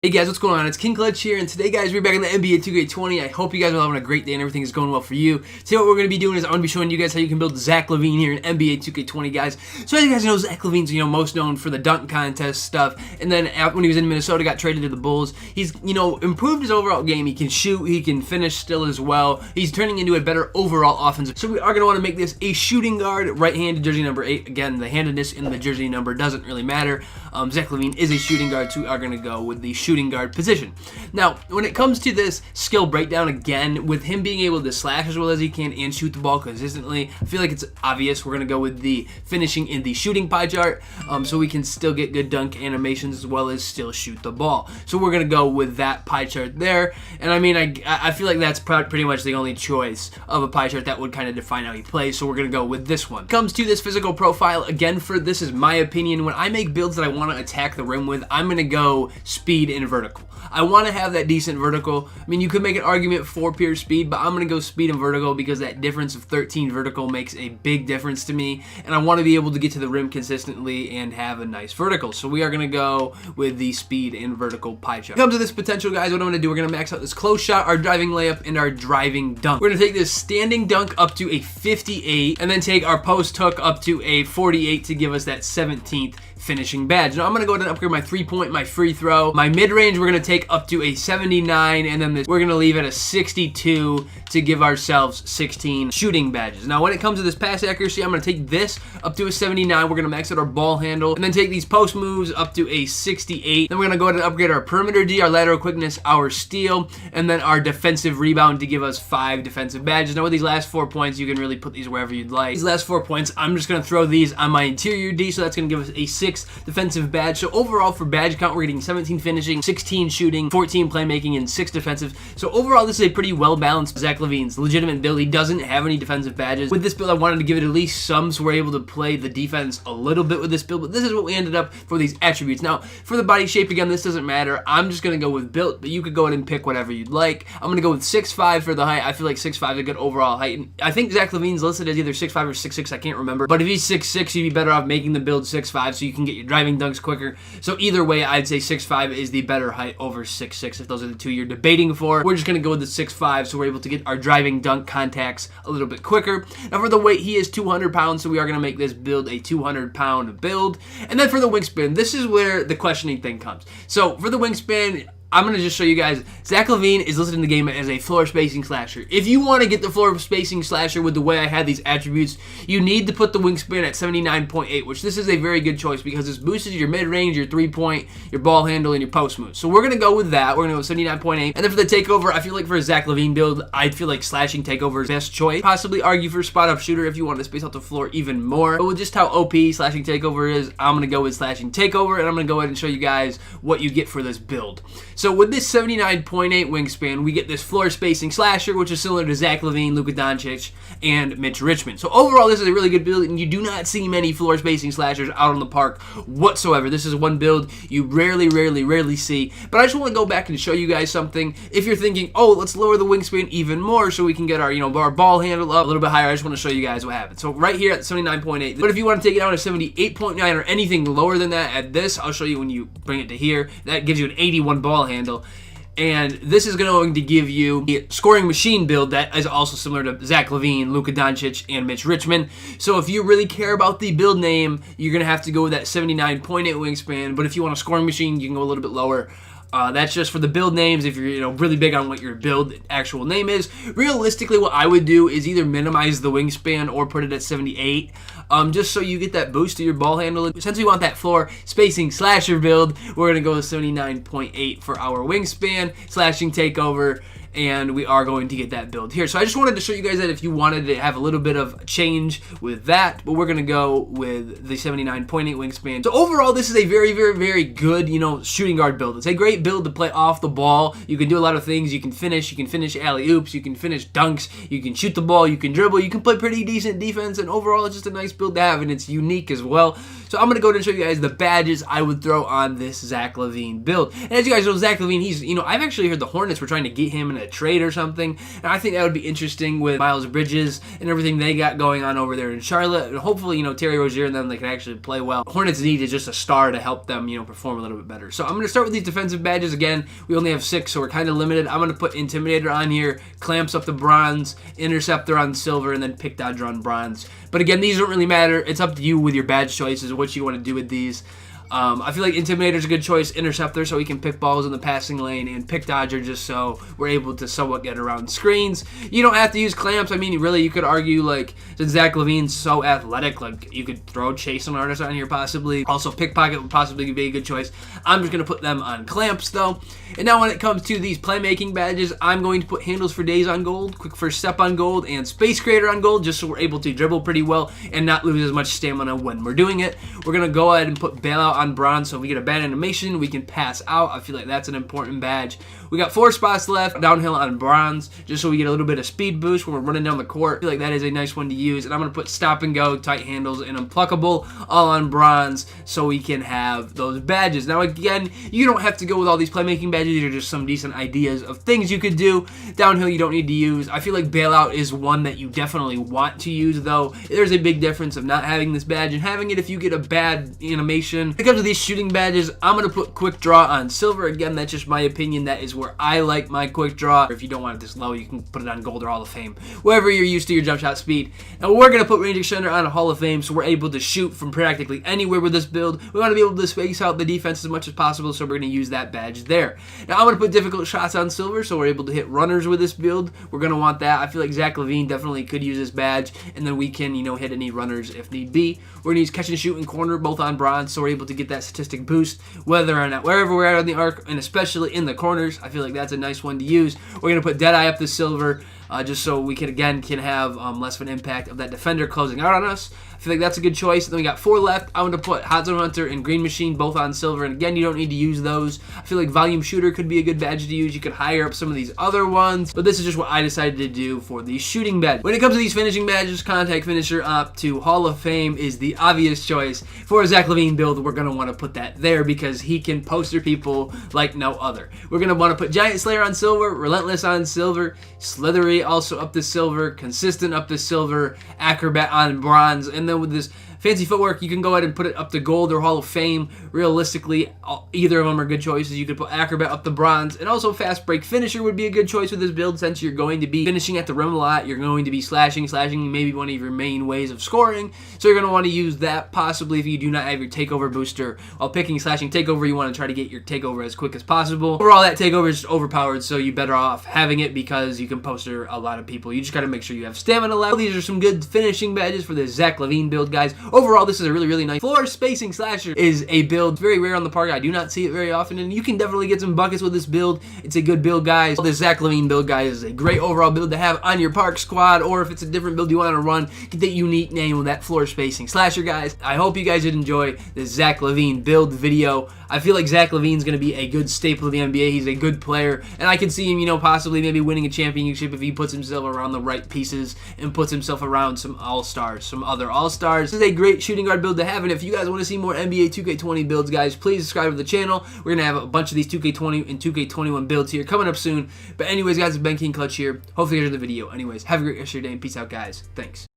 Hey guys, what's going on? It's King Clutch here, and today guys, we're back in the NBA 2K20. I hope you guys are having a great day and everything is going well for you. Today what we're going to be doing is I'm going to be showing you guys how you can build Zach Lavine here in NBA 2K20, guys. So as you guys know, Zach Lavine's, most known for the dunk contest stuff, and then when he was in Minnesota, got traded to the Bulls. He's, improved his overall game. He can shoot, he can finish still as well. He's turning into a better overall offensive. So we are going to want to make this a shooting guard, right-handed, jersey number 8. Again, the handedness in the jersey number doesn't really matter. Zach Lavine is a shooting guard, so we are going to go with the shooting guard position. Now, when it comes to this skill breakdown, again, with him being able to slash as well as he can and shoot the ball consistently, I feel like it's obvious we're going to go with the finishing in the shooting pie chart, so we can still get good dunk animations as well as still shoot the ball. So we're going to go with that pie chart there, and I mean, I feel like that's pretty much the only choice of a pie chart that would kind of define how he plays, so we're going to go with this one. When it comes to this physical profile, again, this is my opinion. When I make builds that I want to attack the rim with, I'm going to go speed and vertical. I want to have that decent vertical. I mean, you could make an argument for pure speed, but I'm going to go speed and vertical because that difference of 13 vertical makes a big difference to me, and I want to be able to get to the rim consistently and have a nice vertical. So we are going to go with the speed and vertical pie chart. When it comes to this potential, guys, what I'm going to do, we're going to max out this close shot, our driving layup, and our driving dunk. We're going to take this standing dunk up to a 58, and then take our post hook up to a 48 to give us that 17th finishing badge. Now I'm going to go ahead and upgrade my 3-point, my free throw. My mid-range we're going to take up to a 79, and then we're going to leave at a 62 to give ourselves 16 shooting badges. Now when it comes to this pass accuracy, I'm going to take this up to a 79. We're going to max out our ball handle, and then take these post moves up to a 68. Then we're going to go ahead and upgrade our perimeter D, our lateral quickness, our steal, and then our defensive rebound to give us 5 defensive badges. Now with these last 4 points, you can really put these wherever you'd like. These last 4 points, I'm just going to throw these on my interior D, so that's going to give us a 6 defensive badge. So overall for badge count, we're getting 17 finishing, 16 shooting, 14 playmaking, and 6 defensive. So overall, this is a pretty well-balanced Zach Lavine's legitimate build. He doesn't have any defensive badges. With this build, I wanted to give it at least some, so we're able to play the defense a little bit with this build, but this is what we ended up for these attributes. Now, for the body shape, again, this doesn't matter. I'm just going to go with built, but you could go ahead and pick whatever you'd like. I'm going to go with 6'5" for the height. I feel like 6'5" is a good overall height. And I think Zach Lavine's listed as either 6'5" or 6'6", I can't remember. But if he's 6'6", you'd be better off making the build 6'5", so you can get your driving dunks quicker. So either way, I'd say 6'5" is the better height over 6'6", if those are the two you're debating for. We're just going to go with the 6'5", so we're able to get our driving dunk contacts a little bit quicker. Now for the weight, he is 200 pounds, so we are going to make this build a 200-pound build. And then for the wingspan, this is where the questioning thing comes. So for the wingspan, I'm going to just show you guys, Zach Lavine is listed in the game as a floor spacing slasher. If you want to get the floor spacing slasher with the way I had these attributes, you need to put the wingspan at 79.8, which this is a very good choice because this boosts your mid-range, your 3-point, your ball handle, and your post moves. So we're going to go with that. We're going to go with 79.8. And then for the takeover, I feel like for a Zach Lavine build, I feel like slashing takeover is the best choice. Possibly argue for spot-up shooter if you want to space out the floor even more. But with just how OP slashing takeover is, I'm going to go with slashing takeover, and I'm going to go ahead and show you guys what you get for this build. So with this 79.8 wingspan, we get this floor spacing slasher, which is similar to Zach Lavine, Luka Doncic, and Mitch Richmond. So overall, this is a really good build, and you do not see many floor spacing slashers out on the park whatsoever. This is one build you rarely see. But I just want to go back and show you guys something. If you're thinking, oh, let's lower the wingspan even more so we can get our, our ball handle up a little bit higher, I just want to show you guys what happens. So right here at 79.8. But if you want to take it down to 78.9 or anything lower than that at this, I'll show you when you bring it to here. That gives you an 81 ball handle. And this is going to give you a scoring machine build that is also similar to Zach Lavine, Luka Doncic, and Mitch Richmond. So if you really care about the build name, you're going to have to go with that 79.8 wingspan. But if you want a scoring machine, you can go a little bit lower. That's just for the build names if you're really big on what your build actual name is. Realistically, what I would do is either minimize the wingspan or put it at 78, just so you get that boost to your ball handle. Since we want that floor spacing slasher build, we're going to go with 79.8 for our wingspan, slashing takeover, and we are going to get that build here. So I just wanted to show you guys that if you wanted to have a little bit of change with that, but we're going to go with the 79.8 wingspan. So overall, this is a very good, shooting guard build. It's a great build to play off the ball. You can do a lot of things. You can finish alley-oops, you can finish dunks, you can shoot the ball, you can dribble, you can play pretty decent defense, and overall, it's just a nice build to have, and it's unique as well. So I'm going to go ahead and show you guys the badges I would throw on this Zach Lavine build. And as you guys know, Zach Lavine, he's, I've actually heard the Hornets were trying to get him in a trade or something. And I think that would be interesting with Miles Bridges and everything they got going on over there in Charlotte. And hopefully, you know, Terry Rozier and them, they can actually play well. Hornets need is just a star to help them, you know, perform a little bit better. So I'm going to start with these defensive badges. Again, we only have 6, so we're kind of limited. I'm going to put Intimidator on here, Clamps up to bronze, Interceptor on silver, and then Pick Dodger on bronze. But again, these don't really matter. It's up to you with your badge choices, what you want to do with these. I feel like Intimidator is a good choice. Interceptor so he can pick balls in the passing lane, and Pick Dodger just so we're able to somewhat get around screens. You don't have to use Clamps. I mean, really, you could argue, like, since Zach Lavine's so athletic, like, you could throw Chasing Artist on here possibly. Also, Pickpocket would possibly be a good choice. I'm just going to put them on Clamps, though. And now when it comes to these Playmaking badges, I'm going to put Handles for Days on gold, Quick First Step on gold, and Space Creator on gold, just so we're able to dribble pretty well and not lose as much stamina when we're doing it. We're going to go ahead and put Bailout on bronze, so if we get a bad animation, we can pass out. I feel like that's an important badge. We got 4 spots left, Downhill on bronze, just so we get a little bit of speed boost when we're running down the court. I feel like that is a nice one to use. And I'm going to put Stop and Go, Tight Handles, and Unpluckable all on bronze, so we can have those badges. Now again, you don't have to go with all these Playmaking badges. These are just some decent ideas of things you could do. Downhill you don't need to use. I feel like Bailout is one that you definitely want to use, though. There's a big difference of not having this badge and having it if you get a bad animation. When it comes to these shooting badges, I'm going to put Quick Draw on silver. Again, that's just my opinion. That is where I like my Quick Draw. If you don't want it this low, you can put it on Gold or Hall of Fame, wherever you're used to your jump shot speed. Now we're going to put Range Extender on a Hall of Fame, so we're able to shoot from practically anywhere with this build. We want to be able to space out the defense as much as possible, so we're going to use that badge there. Now I'm going to put Difficult Shots on silver, so we're able to hit runners with this build. We're going to want that. I feel like Zach Lavine definitely could use this badge, and then we can, you know, hit any runners if need be. We're going to use Catch and Shoot and Corner, both on bronze, so we're able to get that statistic boost, whether or not, wherever we're at on the arc, and especially in the corners. I feel like that's a nice one to use. We're going to put Deadeye up to silver, just so we can have less of an impact of that defender closing out on us. I feel like that's a good choice. And then we got 4 left. I'm going to put Hot Zone Hunter and Green Machine both on silver. And again, you don't need to use those. I feel like Volume Shooter could be a good badge to use. You could hire up some of these other ones. But this is just what I decided to do for the shooting badge. When it comes to these finishing badges, Contact Finisher up to Hall of Fame is the obvious choice. For a Zach Lavine build, we're going to want to put that there because he can poster people like no other. We're going to want to put Giant Slayer on silver, Relentless on silver, Slithery also up to silver, Consistent up to silver, Acrobat on bronze, and then with this Fancy Footwork, you can go ahead and put it up to gold or Hall of Fame. Realistically, either of them are good choices. You could put Acrobat up to bronze, and also Fast Break Finisher would be a good choice with this build since you're going to be finishing at the rim a lot. You're going to be slashing maybe one of your main ways of scoring, so you're going to want to use that possibly if you do not have your Takeover booster. While picking Slashing Takeover, you want to try to get your Takeover as quick as possible. Overall, that Takeover is just overpowered, so you're better off having it because you can poster a lot of people. You just got to make sure you have stamina level. These are some good finishing badges for the Zach Lavine build, guys. Overall, this is a really nice floor spacing slasher. Is a build very rare on the park. I do not see it very often, and you can definitely get some buckets with this build. It's a good build, guys. This Zach Lavine build, guys, is a great overall build to have on your park squad, or if it's a different build you want to run, get that unique name with that floor spacing slasher, guys. I hope you guys did enjoy this Zach Lavine build video. I feel like Zach Lavine's going to be a good staple of the NBA. He's a good player, and I can see him, you know, possibly maybe winning a championship if he puts himself around the right pieces and puts himself around some all-stars, some other all-stars. This is a great shooting guard build to have, and if you guys want to see more NBA 2K20 builds, guys, please subscribe to the channel. We're going to have a bunch of these 2K20 and 2K21 builds here coming up soon. But anyways, guys, it's Ben King Clutch here. Hopefully you enjoyed the video. Anyways, have a great rest of your day, and peace out, guys. Thanks.